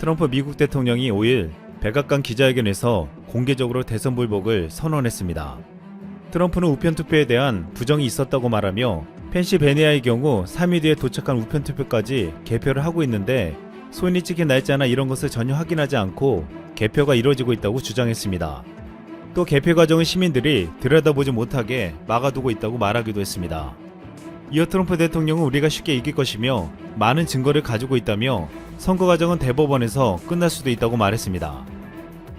트럼프 미국 대통령이 5일 백악관 기자회견에서 공개적으로 대선 불복을 선언했습니다. 트럼프는 우편투표에 대한 부정이 있었다고 말하며 펜실베니아의 경우 3일 뒤에 도착한 우편투표까지 개표를 하고 있는데 손이 찍힌 날짜나 이런 것을 전혀 확인하지 않고 개표가 이루어지고 있다고 주장했습니다. 또 개표 과정은 시민들이 들여다보지 못하게 막아두고 있다고 말하기도 했습니다. 이어 트럼프 대통령은 우리가 쉽게 이길 것이며 많은 증거를 가지고 있다며 선거 과정은 대법원에서 끝날 수도 있다고 말했습니다.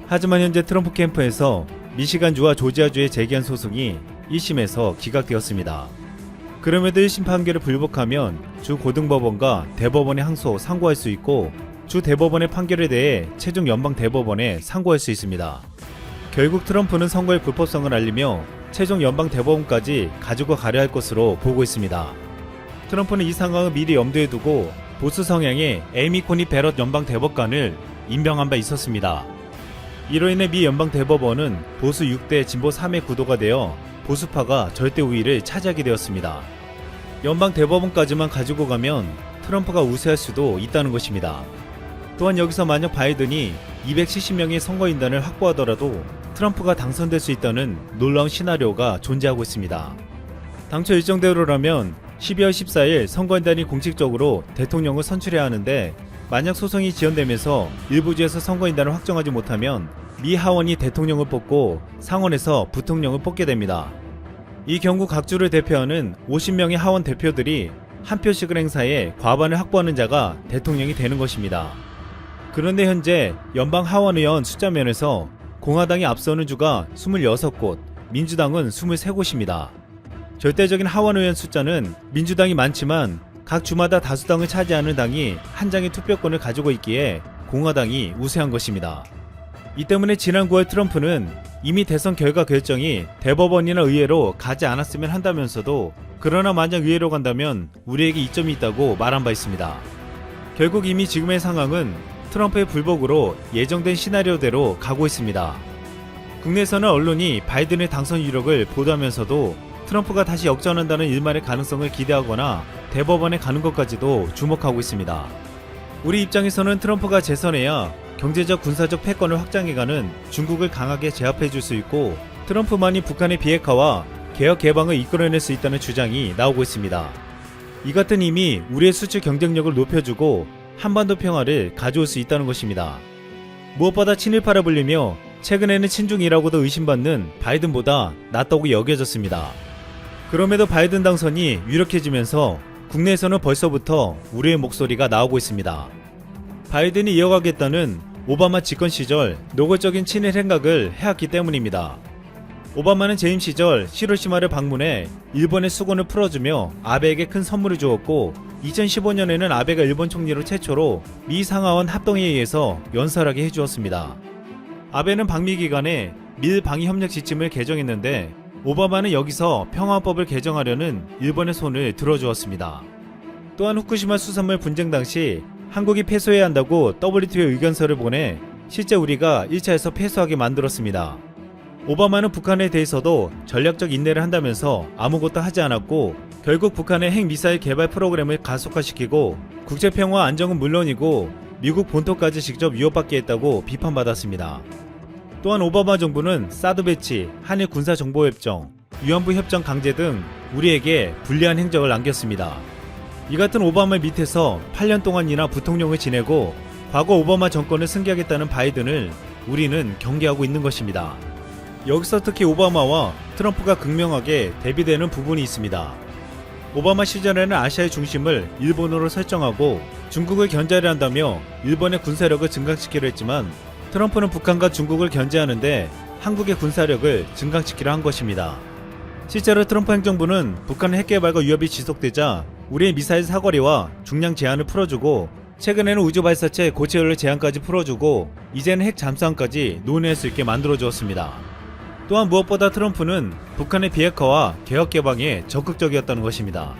하지만 현재 트럼프 캠프에서 미시간주와 조지아주에 제기한 소송이 1심에서 기각되었습니다. 그럼에도 1심 판결을 불복하면 주 고등법원과 대법원에 항소 상고할 수 있고 주 대법원의 판결에 대해 최종 연방 대법원에 상고할 수 있습니다. 결국 트럼프는 선거의 불법성을 알리며 최종 연방 대법원까지 가지고 가려 할 것으로 보고 있습니다. 트럼프는 이 상황을 미리 염두에 두고 보수 성향의 에이미 코니 베럿 연방 대법관을 임명한 바 있었습니다. 이로 인해 미 연방 대법원은 보수 6대 진보 3의 구도가 되어 보수파가 절대 우위를 차지하게 되었습니다. 연방 대법원까지만 가지고 가면 트럼프가 우세할 수도 있다는 것입니다. 또한 여기서 만약 바이든이 270명의 선거인단을 확보하더라도 트럼프가 당선될 수 있다는 놀라운 시나리오가 존재하고 있습니다. 당초 일정대로라면 12월 14일 선거인단이 공식적으로 대통령을 선출해야 하는데 만약 소송이 지연되면서 일부 주에서 선거인단을 확정하지 못하면 미 하원이 대통령을 뽑고 상원에서 부통령을 뽑게 됩니다. 이 경우 각 주를 대표하는 50명의 하원 대표들이 한 표씩을 행사해 과반을 확보하는 자가 대통령이 되는 것입니다. 그런데 현재 연방 하원의원 숫자 면에서 공화당이 앞서는 주가 26곳, 민주당은 23곳입니다. 절대적인 하원의원 숫자는 민주당이 많지만 각 주마다 다수당을 차지하는 당이 한 장의 투표권을 가지고 있기에 공화당이 우세한 것입니다. 이 때문에 지난 9월 트럼프는 이미 대선 결과 결정이 대법원이나 의회로 가지 않았으면 한다면서도 그러나 만약 의회로 간다면 우리에게 이점이 있다고 말한 바 있습니다. 결국 이미 지금의 상황은 트럼프의 불복으로 예정된 시나리오대로 가고 있습니다. 국내에서는 언론이 바이든의 당선 유력을 보도하면서도 트럼프가 다시 역전한다는 일말의 가능성을 기대하거나 대법원에 가는 것까지도 주목하고 있습니다. 우리 입장에서는 트럼프가 재선해야 경제적 군사적 패권을 확장해가는 중국을 강하게 제압해줄 수 있고 트럼프만이 북한의 비핵화와 개혁 개방을 이끌어낼 수 있다는 주장이 나오고 있습니다. 이 같은 힘이 우리의 수출 경쟁력을 높여주고 한반도 평화를 가져올 수 있다는 것입니다. 무엇보다 친일파라 불리며 최근에는 친중이라고도 의심받는 바이든보다 낫다고 여겨졌습니다. 그럼에도 바이든 당선이 유력해지면서 국내에서는 벌써부터 우려의 목소리가 나오고 있습니다. 바이든이 이어가겠다는 오바마 집권 시절 노골적인 친일 행각을 해왔기 때문입니다. 오바마는 재임 시절 히로시마를 방문해 일본의 수군을 풀어주며 아베에게 큰 선물을 주었고 2015년에는 아베가 일본 총리로 최초로 미 상하원 합동회의에서 연설하게 해주었습니다. 아베는 방미 기간에 밀 방위 협력 지침을 개정했는데 오바마는 여기서 평화법을 개정하려는 일본의 손을 들어주었습니다. 또한 후쿠시마 수산물 분쟁 당시 한국이 패소해야 한다고 WTO에 의견서를 보내 실제 우리가 1차에서 패소하게 만들었습니다. 오바마는 북한에 대해서도 전략적 인내를 한다면서 아무것도 하지 않았고 결국 북한의 핵미사일 개발 프로그램을 가속화시키고 국제평화 안정은 물론이고 미국 본토까지 직접 위협받게 했다고 비판받았습니다. 또한 오바마 정부는 사드 배치, 한일 군사정보협정, 위안부 협정 강제 등 우리에게 불리한 행적을 남겼습니다. 이 같은 오바마 밑에서 8년 동안이나 부통령을 지내고 과거 오바마 정권을 승계하겠다는 바이든을 우리는 경계하고 있는 것입니다. 여기서 특히 오바마와 트럼프가 극명하게 대비되는 부분이 있습니다. 오바마 시절에는 아시아의 중심을 일본으로 설정하고 중국을 견제하려 한다며 일본의 군사력을 증강시키려 했지만 트럼프는 북한과 중국을 견제하는데 한국의 군사력을 증강시키려 한 것입니다. 실제로 트럼프 행정부는 북한의 핵개발과 위협이 지속되자 우리의 미사일 사거리와 중량 제한을 풀어주고 최근에는 우주발사체 고체연료 제한까지 풀어주고 이제는 핵 잠수함까지 논의할 수 있게 만들어주었습니다. 또한 무엇보다 트럼프는 북한의 비핵화와 개혁 개방에 적극적이었다는 것입니다.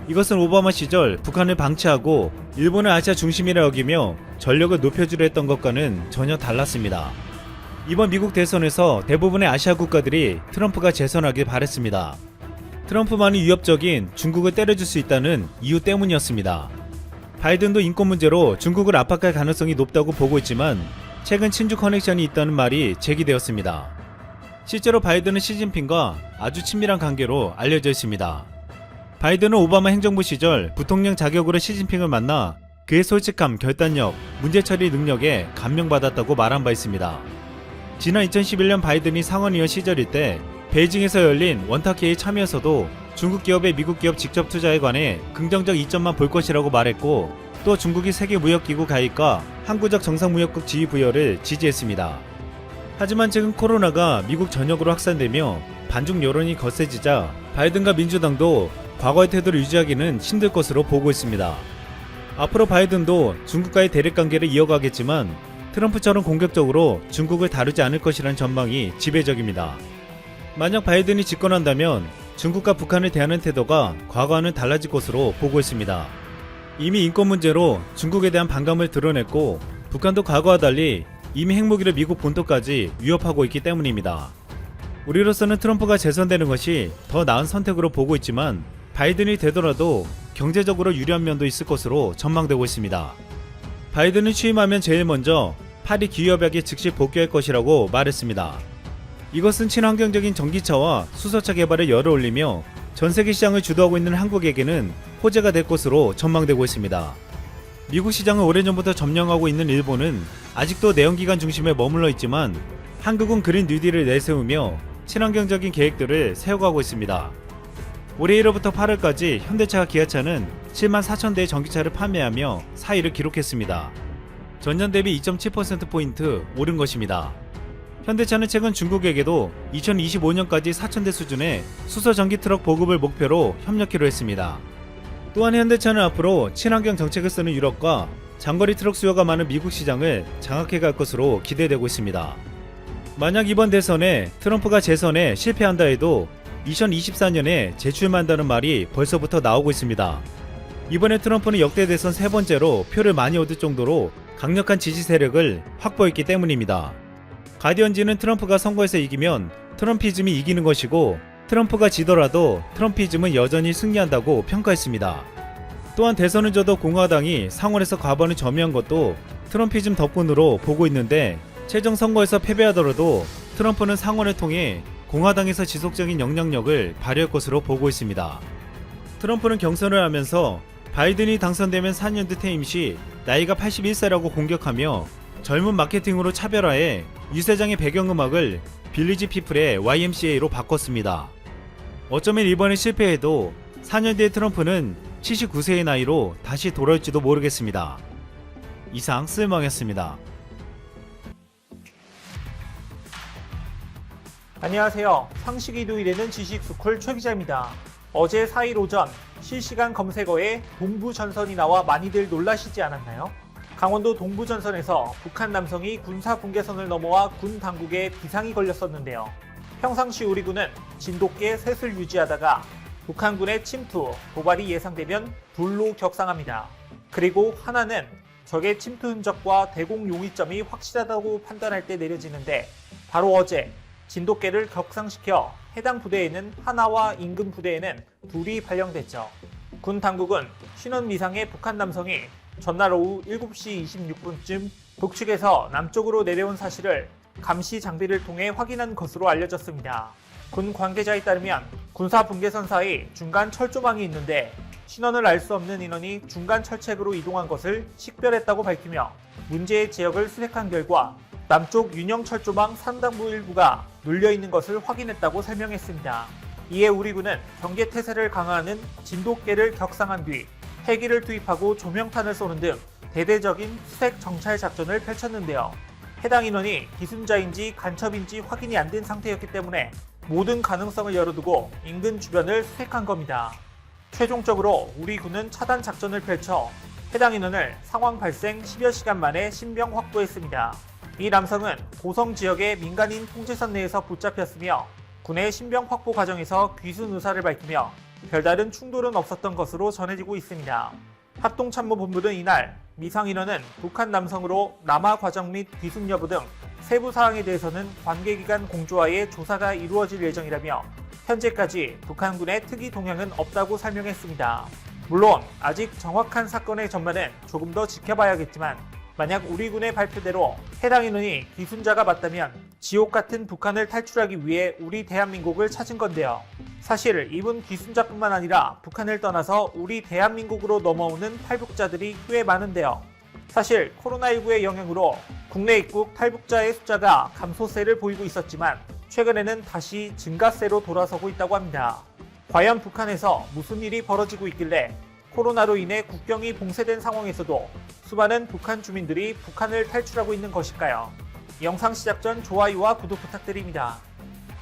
이것은 오바마 시절 북한을 방치하고 일본을 아시아 중심이라 여기며 전력을 높여주려 했던 것과는 전혀 달랐습니다. 이번 미국 대선에서 대부분의 아시아 국가들이 트럼프가 재선하길 바랬습니다. 트럼프만이 위협적인 중국을 때려줄 수 있다는 이유 때문이었습니다. 바이든도 인권 문제로 중국을 압박할 가능성이 높다고 보고 있지만 최근 친중 커넥션이 있다는 말이 제기되었습니다. 실제로 바이든은 시진핑과 아주 친밀한 관계로 알려져 있습니다. 바이든은 오바마 행정부 시절 부통령 자격으로 시진핑을 만나 그의 솔직함, 결단력, 문제 처리 능력에 감명받았다고 말한 바 있습니다. 지난 2011년 바이든이 상원의원 시절일 때 베이징에서 열린 원탁회의 참여에서도 중국 기업의 미국 기업 직접 투자에 관해 긍정적 이점만 볼 것이라고 말했고, 또 중국이 세계무역기구 가입과 항구적 정상무역국 지위 부여를 지지했습니다. 하지만 최근 코로나가 미국 전역으로 확산되며 반중 여론이 거세지자 바이든과 민주당도 과거의 태도를 유지하기는 힘들 것으로 보고 있습니다. 앞으로 바이든도 중국과의 대립관계를 이어가겠지만 트럼프처럼 공격적으로 중국을 다루지 않을 것이라는 전망이 지배적입니다. 만약 바이든이 집권한다면 중국과 북한을 대하는 태도가 과거와는 달라질 것으로 보고 있습니다. 이미 인권 문제로 중국에 대한 반감을 드러냈고, 북한도 과거와 달리 이미 핵무기를 미국 본토까지 위협하고 있기 때문입니다. 우리로서는 트럼프가 재선되는 것이 더 나은 선택으로 보고 있지만 바이든이 되더라도 경제적으로 유리한 면도 있을 것으로 전망되고 있습니다. 바이든은 취임하면 제일 먼저 파리 기후협약에 즉시 복귀할 것이라고 말했습니다. 이것은 친환경적인 전기차와 수소차 개발에 열을 올리며 전세계 시장을 주도하고 있는 한국에게는 호재가 될 것으로 전망되고 있습니다. 미국 시장을 오래전부터 점령하고 있는 일본은 아직도 내연기관 중심에 머물러 있지만 한국은 그린 뉴딜을 내세우며 친환경적인 계획들을 세워가고 있습니다. 올해 1월부터 8월까지 현대차와 기아차는 7만 4천 대의 전기차를 판매하며 4위를 기록했습니다. 전년 대비 2.7%포인트 오른 것입니다. 현대차는 최근 중국에게도 2025년까지 4,000대 수준의 수소 전기 트럭 보급을 목표로 협력키로 했습니다. 또한 현대차는 앞으로 친환경 정책을 쓰는 유럽과 장거리 트럭 수요가 많은 미국 시장을 장악해 갈 것으로 기대되고 있습니다. 만약 이번 대선에 트럼프가 재선에 실패한다 해도 2024년에 재출마한다는 말이 벌써부터 나오고 있습니다. 이번에 트럼프는 역대 대선 세 번째로 표를 많이 얻을 정도로 강력한 지지 세력을 확보했기 때문입니다. 가디언지는 트럼프가 선거에서 이기면 트럼피즘이 이기는 것이고, 트럼프가 지더라도 트럼피즘은 여전히 승리한다고 평가했습니다. 또한 대선을 져도 공화당이 상원에서 과반을 점유한 것도 트럼피즘 덕분으로 보고 있는데, 최종 선거에서 패배하더라도 트럼프는 상원을 통해 공화당에서 지속적인 영향력을 발휘할 것으로 보고 있습니다. 트럼프는 경선을 하면서 바이든이 당선되면 4년 뒤 퇴임 시 나이가 81세라고 공격하며 젊은 마케팅으로 차별화해 유세장의 배경음악을 빌리지 피플의 YMCA로 바꿨습니다. 어쩌면 이번에 실패해도 4년 뒤에 트럼프는 79세의 나이로 다시 돌아올지도 모르겠습니다. 이상 쓸멍이었습니다. 안녕하세요. 상식이 도이되는 지식스쿨 최 기자입니다. 어제 4일 오전 실시간 검색어에 동부전선이 나와 많이들 놀라시지 않았나요? 강원도 동부전선에서 북한 남성이 군사 분계선을 넘어와 군 당국에 비상이 걸렸었는데요. 평상시 우리 군은 진돗개 셋을 유지하다가 북한군의 침투, 도발이 예상되면 둘로 격상합니다. 그리고 하나는 적의 침투 흔적과 대공 용의점이 확실하다고 판단할 때 내려지는데, 바로 어제 진돗개를 격상시켜 해당 부대에는 하나와 인근 부대에는 둘이 발령됐죠. 군 당국은 신원 미상의 북한 남성이 전날 오후 7시 26분쯤 북측에서 남쪽으로 내려온 사실을 감시 장비를 통해 확인한 것으로 알려졌습니다. 군 관계자에 따르면 군사 분계선 사이 중간 철조망이 있는데 신원을 알 수 없는 인원이 중간 철책으로 이동한 것을 식별했다고 밝히며 문제의 지역을 수색한 결과 남쪽 윤영 철조망 상당부 일부가 눌려있는 것을 확인했다고 설명했습니다. 이에 우리 군은 경계태세를 강화하는 진돗개를 격상한 뒤 헬기를 투입하고 조명탄을 쏘는 등 대대적인 수색 정찰 작전을 펼쳤는데요. 해당 인원이 기순자인지 간첩인지 확인이 안 된 상태였기 때문에 모든 가능성을 열어두고 인근 주변을 수색한 겁니다. 최종적으로 우리 군은 차단 작전을 펼쳐 해당 인원을 상황 발생 10여 시간 만에 신병 확보했습니다. 이 남성은 고성 지역의 민간인 통제선 내에서 붙잡혔으며 군의 신병 확보 과정에서 귀순 의사를 밝히며 별다른 충돌은 없었던 것으로 전해지고 있습니다. 합동참모본부는 이날 미상 인원은 북한 남성으로 남하 과정 및 귀순 여부 등 세부 사항에 대해서는 관계기관 공조하에 조사가 이루어질 예정이라며 현재까지 북한군의 특이 동향은 없다고 설명했습니다. 물론 아직 정확한 사건의 전말은 조금 더 지켜봐야겠지만 만약 우리 군의 발표대로 해당 인원이 기순자가 맞다면 지옥 같은 북한을 탈출하기 위해 우리 대한민국을 찾은 건데요. 사실 이분 기순자뿐만 아니라 북한을 떠나서 우리 대한민국으로 넘어오는 탈북자들이 꽤 많은데요. 사실 코로나19의 영향으로 국내 입국 탈북자의 숫자가 감소세를 보이고 있었지만 최근에는 다시 증가세로 돌아서고 있다고 합니다. 과연 북한에서 무슨 일이 벌어지고 있길래 코로나로 인해 국경이 봉쇄된 상황에서도 수많은 북한 주민들이 북한을 탈출하고 있는 것일까요? 영상 시작 전 좋아요와 구독 부탁드립니다.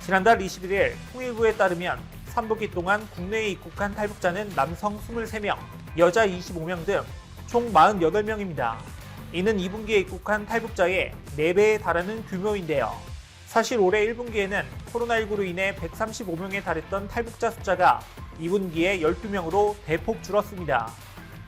지난달 21일 통일부에 따르면 3분기 동안 국내에 입국한 탈북자는 남성 23명, 여자 25명 등 총 48명입니다. 이는 2분기에 입국한 탈북자의 4배에 달하는 규모인데요. 사실 올해 1분기에는 코로나19로 인해 135명에 달했던 탈북자 숫자가 2분기에 12명으로 대폭 줄었습니다.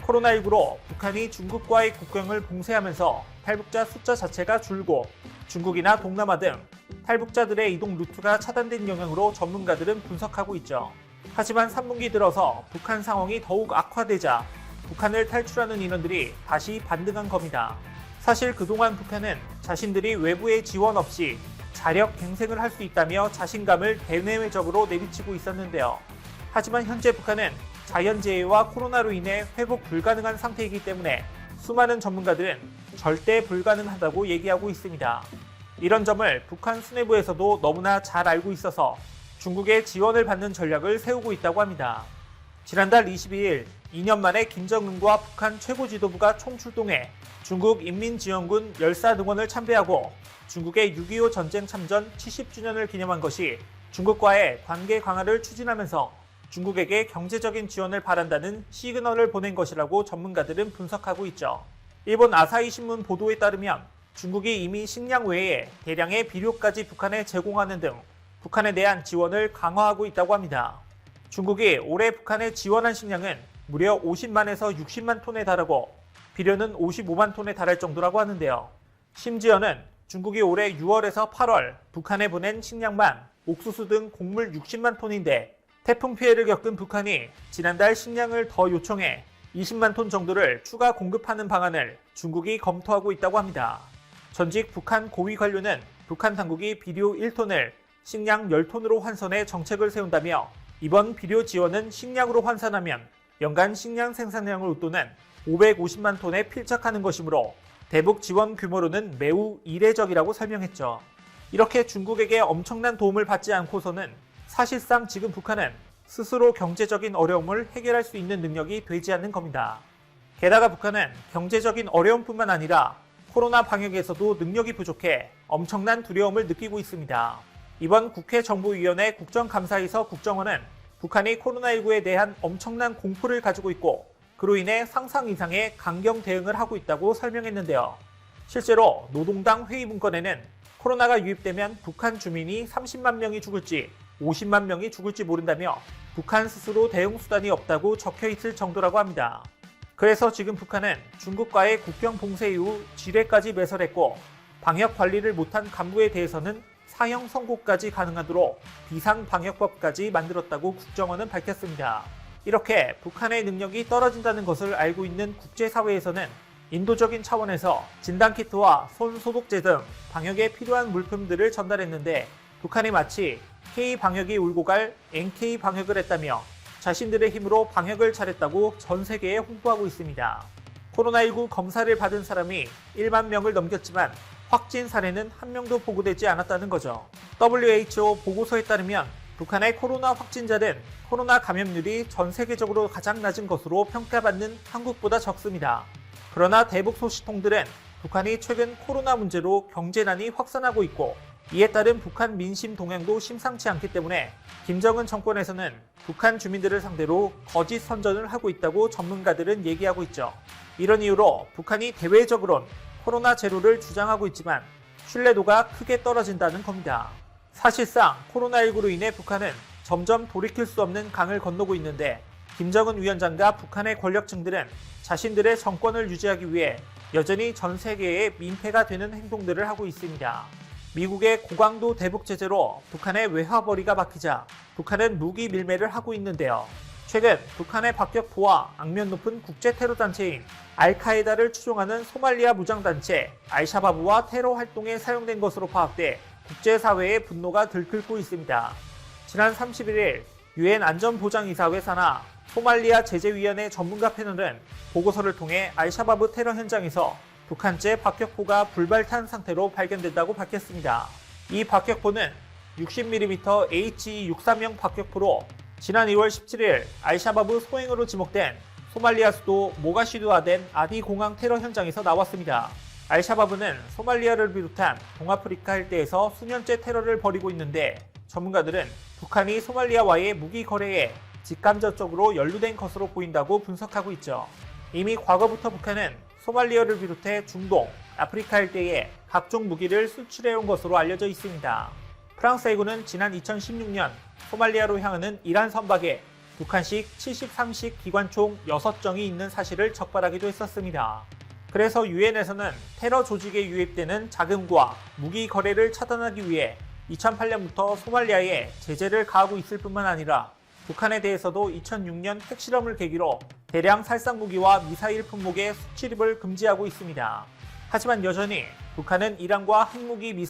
코로나19로 북한이 중국과의 국경을 봉쇄하면서 탈북자 숫자 자체가 줄고 중국이나 동남아 등 탈북자들의 이동 루트가 차단된 영향으로 전문가들은 분석하고 있죠. 하지만 3분기 들어서 북한 상황이 더욱 악화되자 북한을 탈출하는 인원들이 다시 반등한 겁니다. 사실 그동안 북한은 자신들이 외부의 지원 없이 자력 갱생을 할 수 있다며 자신감을 대내외적으로 내비치고 있었는데요. 하지만 현재 북한은 자연재해와 코로나로 인해 회복 불가능한 상태이기 때문에 수많은 전문가들은 절대 불가능하다고 얘기하고 있습니다. 이런 점을 북한 수뇌부에서도 너무나 잘 알고 있어서 중국의 지원을 받는 전략을 세우고 있다고 합니다. 지난달 22일 2년 만에 김정은과 북한 최고 지도부가 총출동해 중국 인민지원군 열사등원을 참배하고 중국의 6.25 전쟁 참전 70주년을 기념한 것이 중국과의 관계 강화를 추진하면서 중국에게 경제적인 지원을 바란다는 시그널을 보낸 것이라고 전문가들은 분석하고 있죠. 일본 아사히 신문 보도에 따르면 중국이 이미 식량 외에 대량의 비료까지 북한에 제공하는 등 북한에 대한 지원을 강화하고 있다고 합니다. 중국이 올해 북한에 지원한 식량은 무려 50만에서 60만 톤에 달하고 비료는 55만 톤에 달할 정도라고 하는데요. 심지어는 중국이 올해 6월에서 8월 북한에 보낸 식량만 옥수수 등 곡물 60만 톤인데 태풍 피해를 겪은 북한이 지난달 식량을 더 요청해 20만 톤 정도를 추가 공급하는 방안을 중국이 검토하고 있다고 합니다. 전직 북한 고위 관료는 북한 당국이 비료 1톤을 식량 10톤으로 환선해 정책을 세운다며 이번 비료 지원은 식량으로 환산하면 연간 식량 생산량을 웃도는 550만 톤에 필적하는 것이므로 대북 지원 규모로는 매우 이례적이라고 설명했죠. 이렇게 중국에게 엄청난 도움을 받지 않고서는 사실상 지금 북한은 스스로 경제적인 어려움을 해결할 수 있는 능력이 되지 않는 겁니다. 게다가 북한은 경제적인 어려움뿐만 아니라 코로나 방역에서도 능력이 부족해 엄청난 두려움을 느끼고 있습니다. 이번 국회 정보위원회 국정감사에서 국정원은 북한이 코로나19에 대한 엄청난 공포를 가지고 있고 그로 인해 상상 이상의 강경 대응을 하고 있다고 설명했는데요. 실제로 노동당 회의 문건에는 코로나가 유입되면 북한 주민이 30만 명이 죽을지 50만 명이 죽을지 모른다며 북한 스스로 대응 수단이 없다고 적혀 있을 정도라고 합니다. 그래서 지금 북한은 중국과의 국경 봉쇄 이후 지뢰까지 매설했고 방역 관리를 못한 간부에 대해서는 사형 선고까지 가능하도록 비상방역법까지 만들었다고 국정원은 밝혔습니다. 이렇게 북한의 능력이 떨어진다는 것을 알고 있는 국제사회에서는 인도적인 차원에서 진단키트와 손소독제 등 방역에 필요한 물품들을 전달했는데 북한이 마치 K방역이 울고 갈 NK방역을 했다며 자신들의 힘으로 방역을 잘했다고 전 세계에 홍보하고 있습니다. 코로나19 검사를 받은 사람이 1만 명을 넘겼지만 확진 사례는 한 명도 보고되지 않았다는 거죠. WHO 보고서에 따르면 북한의 코로나 확진자는 코로나 감염률이 전 세계적으로 가장 낮은 것으로 평가받는 한국보다 적습니다. 그러나 대북 소식통들은 북한이 최근 코로나 문제로 경제난이 확산하고 있고 이에 따른 북한 민심 동향도 심상치 않기 때문에 김정은 정권에서는 북한 주민들을 상대로 거짓 선전을 하고 있다고 전문가들은 얘기하고 있죠. 이런 이유로 북한이 대외적으론 코로나 제로를 주장하고 있지만 신뢰도가 크게 떨어진다는 겁니다. 사실상 코로나19로 인해 북한은 점점 돌이킬 수 없는 강을 건너고 있는데 김정은 위원장과 북한의 권력층들은 자신들의 정권을 유지하기 위해 여전히 전 세계에 민폐가 되는 행동들을 하고 있습니다. 미국의 고강도 대북 제재로 북한의 외화벌이가 막히자 북한은 무기 밀매를 하고 있는데요. 최근 북한의 박격포와 악명 높은 국제 테러 단체인 알카에다를 추종하는 소말리아 무장단체 알샤바브와 테러 활동에 사용된 것으로 파악돼 국제사회의 분노가 들끓고 있습니다. 지난 31일 유엔 안전보장이사회 산하 소말리아 제재위원회 전문가 패널은 보고서를 통해 알샤바브 테러 현장에서 북한제 박격포가 불발탄 상태로 발견된다고 밝혔습니다. 이 박격포는 60mm HE-63형 박격포로 지난 2월 17일 알샤바브 소행으로 지목된 소말리아 수도 모가시두 아덴 아디 공항 테러 현장에서 나왔습니다. 알샤바브는 소말리아를 비롯한 동아프리카 일대에서 수년째 테러를 벌이고 있는데 전문가들은 북한이 소말리아와의 무기 거래에 직간접적으로 연루된 것으로 보인다고 분석하고 있죠. 이미 과거부터 북한은 소말리아를 비롯해 중동, 아프리카 일대에 각종 무기를 수출해온 것으로 알려져 있습니다. 프랑스 해군은 지난 2016년 소말리아로 향하는 이란 선박에 북한식 73식 기관총 6정이 있는 사실을 적발하기도 했었습니다. 그래서 유엔에서는 테러 조직에 유입되는 자금과 무기 거래를 차단하기 위해 2008년부터 소말리아에 제재를 가하고 있을 뿐만 아니라 북한에 대해서도 2006년 핵실험을 계기로 대량 살상 무기와 미사일 품목의 수출입을 금지하고 있습니다. 하지만 여전히 북한은 이란과 핵무기